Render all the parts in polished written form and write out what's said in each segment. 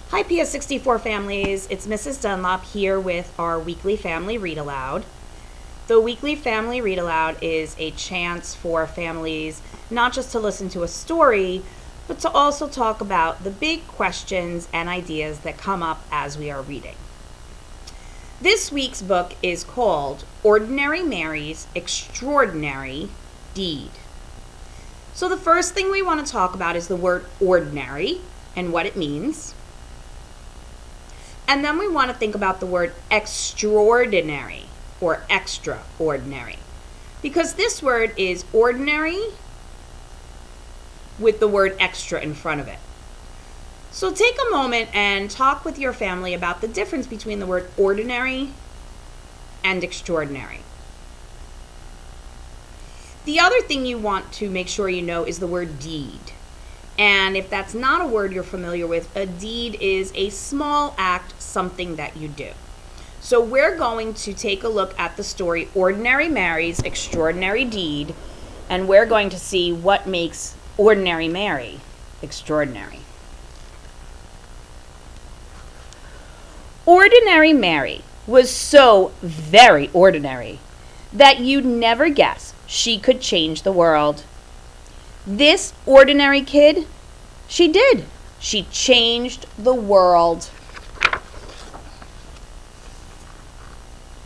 Hi PS64 families, it's Mrs. Dunlop here with our weekly family read aloud. The weekly family read aloud is a chance for families not just to listen to a story, but to also talk about the big questions and ideas that come up as we are reading. This week's book is called Ordinary Mary's Extraordinary Deed. So the first thing we want to talk about is the word ordinary and what it means. And then we want to think about the word extraordinary or extraordinary, because this word is ordinary with the word extra in front of it. So take a moment and talk with your family about the difference between the word ordinary and extraordinary. The other thing you want to make sure you know is the word deed. And if that's not a word you're familiar with, a deed is a small act, something that you do. So we're going to take a look at the story Ordinary Mary's Extraordinary Deed, and we're going to see what makes Ordinary Mary extraordinary. Ordinary Mary was so very ordinary that you'd never guess she could change the world. This ordinary kid, she did. She changed the world.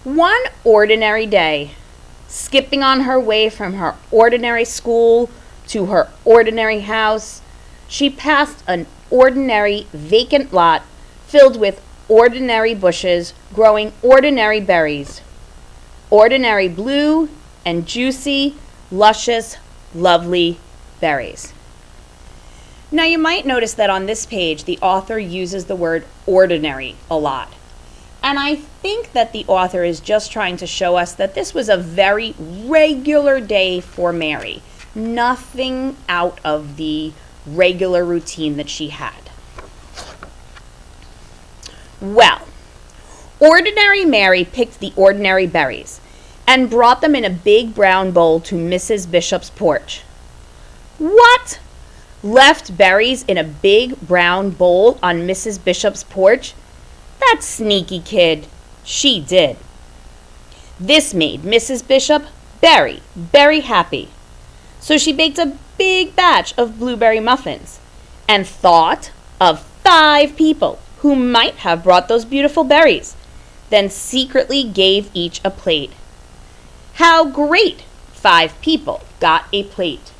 One ordinary day, skipping on her way from her ordinary school to her ordinary house, she passed an ordinary vacant lot filled with ordinary bushes growing ordinary berries. Ordinary blue and juicy, luscious, lovely berries. Now you might notice that on this page the author uses the word ordinary a lot. And I think that the author is just trying to show us that this was a very regular day for Mary. Nothing out of the regular routine that she had. Well, Ordinary Mary picked the ordinary berries and brought them in a big brown bowl to Mrs. Bishop's porch. What? Left berries in a big brown bowl on Mrs. Bishop's porch? That sneaky kid. She did. This made Mrs. Bishop very, very happy. So she baked a big batch of blueberry muffins and thought of 5 people who might have brought those beautiful berries, then secretly gave each a plate. How great! 5 people got a plate.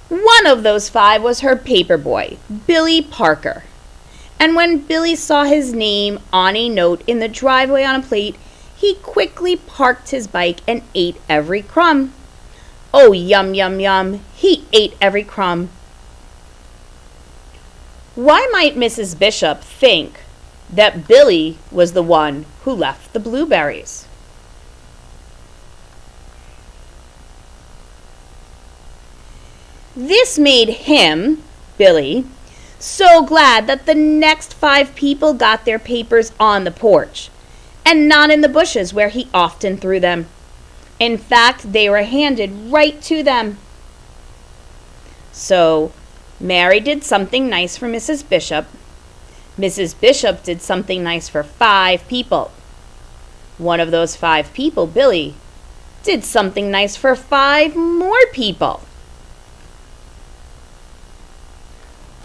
One of those 5 was her paper boy, Billy Parker. And when Billy saw his name on a note in the driveway on a plate, he quickly parked his bike and ate every crumb. Oh, yum, yum, yum. He ate every crumb. Why might Mrs. Bishop think that Billy was the one who left the blueberries? This made him, Billy, so glad that the next 5 people got their papers on the porch and not in the bushes where he often threw them. In fact, they were handed right to them. So, Mary did something nice for Mrs. Bishop. Mrs. Bishop did something nice for 5 people. One of those 5 people, Billy, did something nice for 5 more people.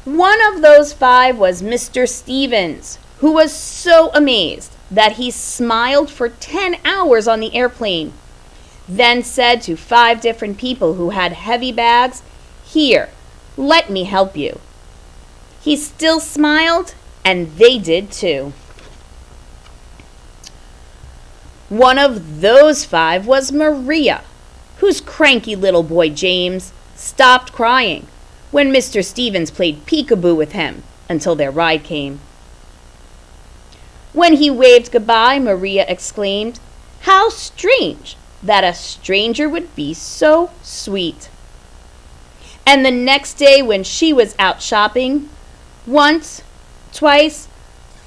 One of those 5 was Mr. Stevens, who was so amazed that he smiled for 10 hours on the airplane, then said to 5 different people who had heavy bags, "Here, let me help you." He still smiled, and they did too. One of those 5 was Maria, whose cranky little boy James stopped crying when Mr. Stevens played peekaboo with him until their ride came. When he waved goodbye, Maria exclaimed, "How strange that a stranger would be so sweet." And the next day when she was out shopping, once, twice,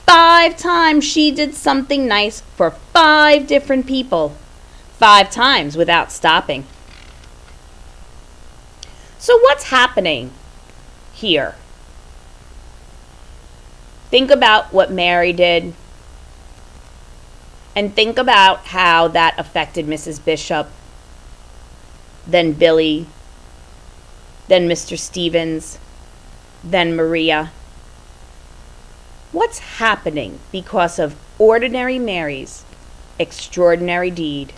5 times she did something nice for 5 different people, 5 times without stopping. So what's happening here. Think about what Mary did, and think about how that affected Mrs. Bishop, then Billy, then Mr. Stevens, then Maria. What's happening because of ordinary Mary's extraordinary deed?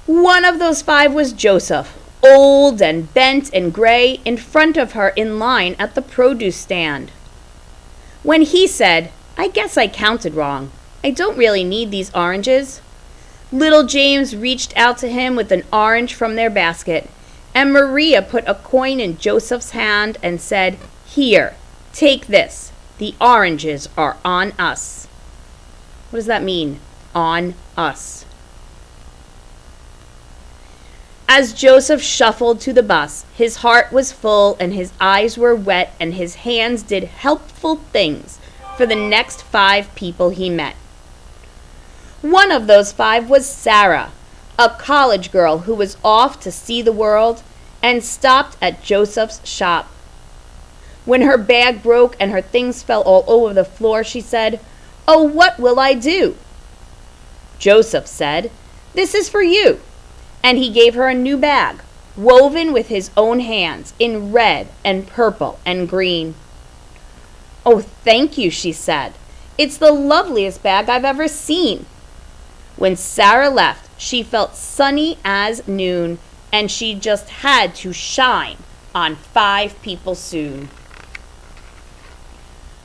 One of those 5 was Joseph, old and bent and gray, in front of her in line at the produce stand. When he said, "I guess I counted wrong. I don't really need these oranges," little James reached out to him with an orange from their basket, and Maria put a coin in Joseph's hand and said, "Here, take this. The oranges are on us." What does that mean? On us. As Joseph shuffled to the bus, his heart was full and his eyes were wet and his hands did helpful things for the next 5 people he met. One of those 5 was Sarah, a college girl who was off to see the world and stopped at Joseph's shop. When her bag broke and her things fell all over the floor, she said, "Oh, what will I do?" Joseph said, "This is for you." And he gave her a new bag, woven with his own hands, in red and purple and green. "Oh, thank you," she said. "It's the loveliest bag I've ever seen." When Sarah left, she felt sunny as noon, and she just had to shine on 5 people soon.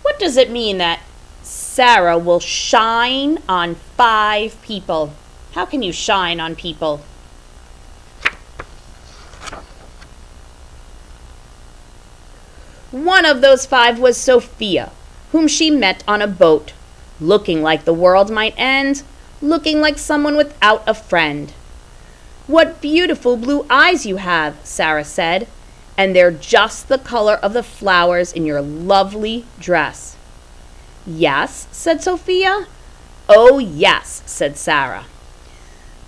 What does it mean that Sarah will shine on 5 people? How can you shine on people? One of those 5 was Sophia, whom she met on a boat, looking like the world might end, looking like someone without a friend. "What beautiful blue eyes you have," Sarah said, "and they're just the color of the flowers in your lovely dress." "Yes," said Sophia. "Oh, yes," said Sarah.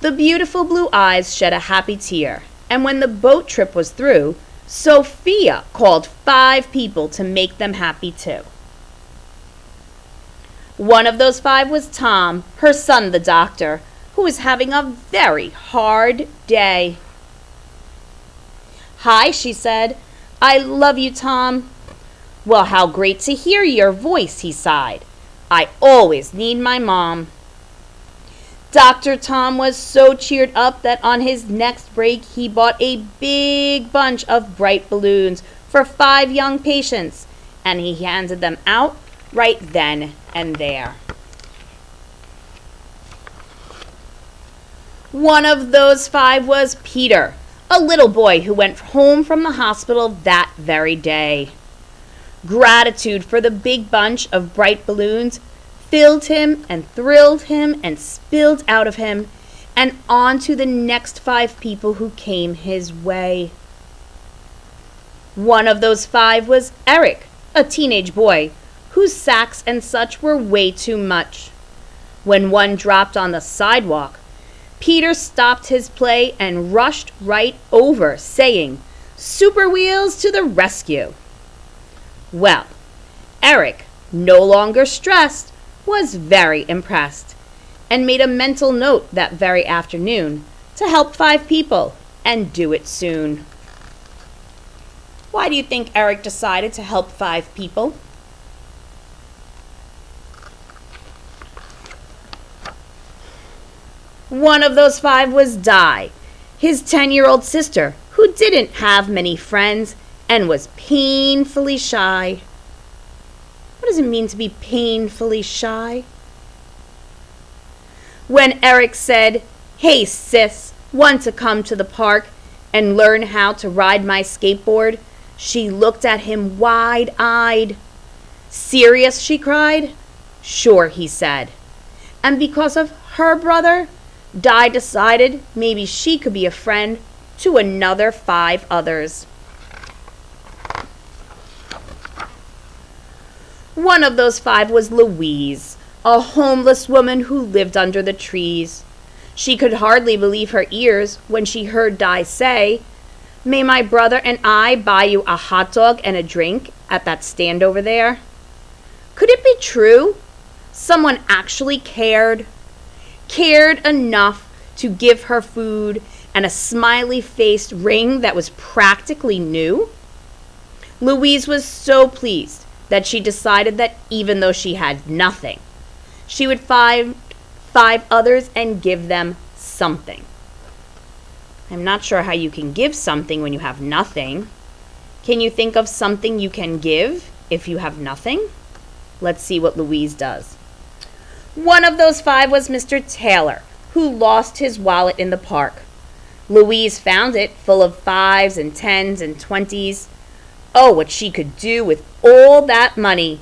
The beautiful blue eyes shed a happy tear, and when the boat trip was through, Sophia called 5 people to make them happy too. One of those 5 was Tom, her son the doctor, who was having a very hard day. "Hi," she said. "I love you, Tom." "Well, how great to hear your voice," he sighed. "I always need my mom." Dr. Tom was so cheered up that on his next break he bought a big bunch of bright balloons for 5 young patients, and he handed them out right then and there. One of those 5 was Peter, a little boy who went home from the hospital that very day. Gratitude for the big bunch of bright balloons filled him and thrilled him and spilled out of him and on to the next 5 people who came his way. One of those 5 was Eric, a teenage boy, whose sacks and such were way too much. When one dropped on the sidewalk, Peter stopped his play and rushed right over, saying, "Super Wheels to the rescue!" Well, Eric, no longer stressed, was very impressed and made a mental note that very afternoon to help 5 people and do it soon. Why do you think Eric decided to help 5 people? One of those 5 was Di, his 10-year-old sister, who didn't have many friends and was painfully shy. What does it mean to be painfully shy? When Eric said, "Hey sis, want to come to the park and learn how to ride my skateboard?" she looked at him wide-eyed. "Serious?" she cried. "Sure," he said. And because of her brother, Di decided maybe she could be a friend to another 5 others. One of those 5 was Louise, a homeless woman who lived under the trees. She could hardly believe her ears when she heard Di say, May my brother and I buy you a hot dog and a drink at that stand over there? Could it be true? Someone actually cared? Cared enough to give her food and a smiley-faced ring that was practically new? Louise was so pleased that she decided that even though she had nothing, she would find 5 others and give them something. I'm not sure how you can give something when you have nothing. Can you think of something you can give if you have nothing? Let's see what Louise does. One of those 5 was Mr. Taylor, who lost his wallet in the park. Louise found it full of 5s and 10s and 20s. Oh, what she could do with all that money.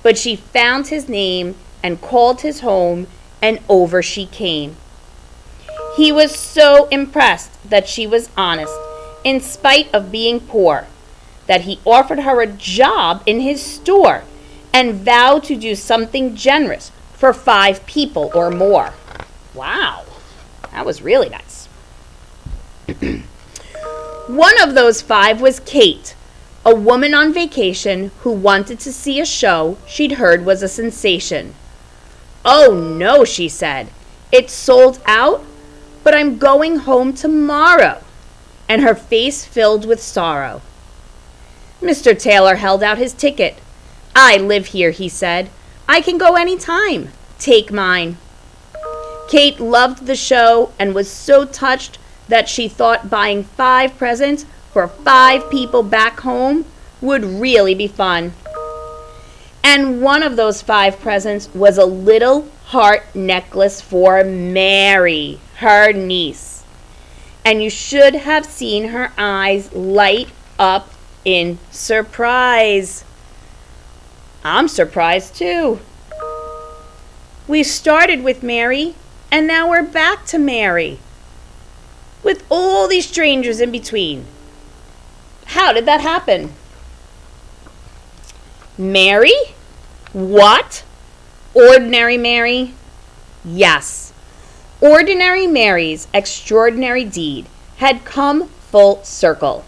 But she found his name and called his home, and over she came. He was so impressed that she was honest, in spite of being poor, that he offered her a job in his store and vowed to do something generous for 5 people or more. Wow, that was really nice. One of those 5 was Kate, a woman on vacation who wanted to see a show she'd heard was a sensation. "Oh no," she said, "it's sold out, but I'm going home tomorrow," and her face filled with sorrow. Mr. Taylor held out his ticket. "I live here," he said. "I can go any time. Take mine." Kate loved the show and was so touched that she thought buying 5 presents for 5 people back home would really be fun. And one of those 5 presents was a little heart necklace for Mary, her niece. And you should have seen her eyes light up in surprise. I'm surprised too. We started with Mary, and now we're back to Mary, with all these strangers in between. How did that happen? Mary? What? Ordinary Mary? Yes. Ordinary Mary's extraordinary deed had come full circle,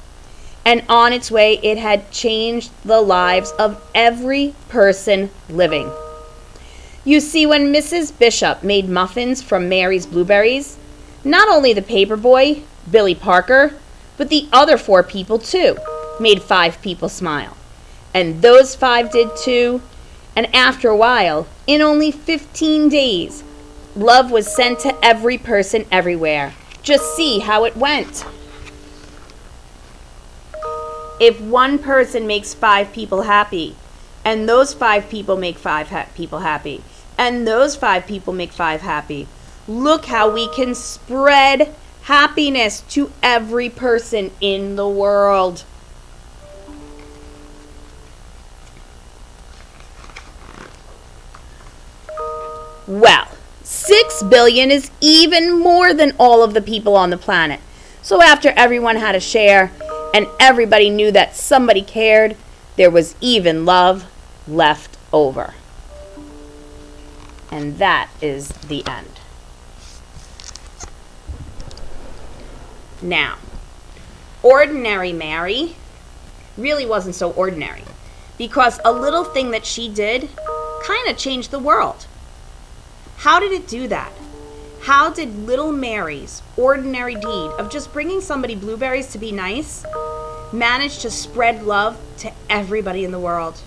and on its way it had changed the lives of every person living. You see, when Mrs. Bishop made muffins from Mary's blueberries, not only the paper boy, Billy Parker, but the other 4 people too made 5 people smile. And those 5 did too. And after a while, in only 15 days, love was sent to every person everywhere. Just see how it went. If one person makes 5 people happy, and those 5 people make 5 people happy, and those 5 people make 5 happy, look how we can spread happiness to every person in the world. Well, 6 billion is even more than all of the people on the planet. So after everyone had a share and everybody knew that somebody cared, there was even love left over. And that is the end. Now, ordinary Mary really wasn't so ordinary, because a little thing that she did kind of changed the world. How did it do that? How did little Mary's ordinary deed of just bringing somebody blueberries to be nice manage to spread love to everybody in the world?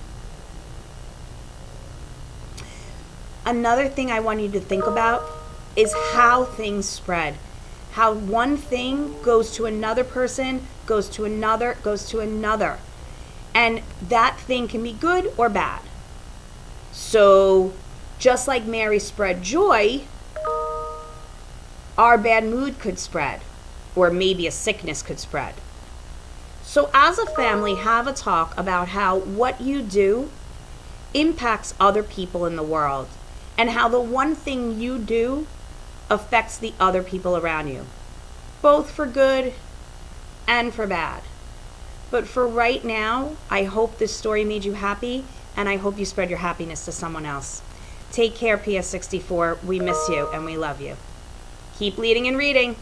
Another thing I want you to think about is how things spread. How one thing goes to another person, goes to another, goes to another. And that thing can be good or bad. So just like Mary spread joy, our bad mood could spread, or maybe a sickness could spread. So as a family, have a talk about how what you do impacts other people in the world, and how the one thing you do affects the other people around you, both for good and for bad. But for right now, I hope this story made you happy, and I hope you spread your happiness to someone else. Take care, PS64. We miss you and we love you. Keep leading and reading.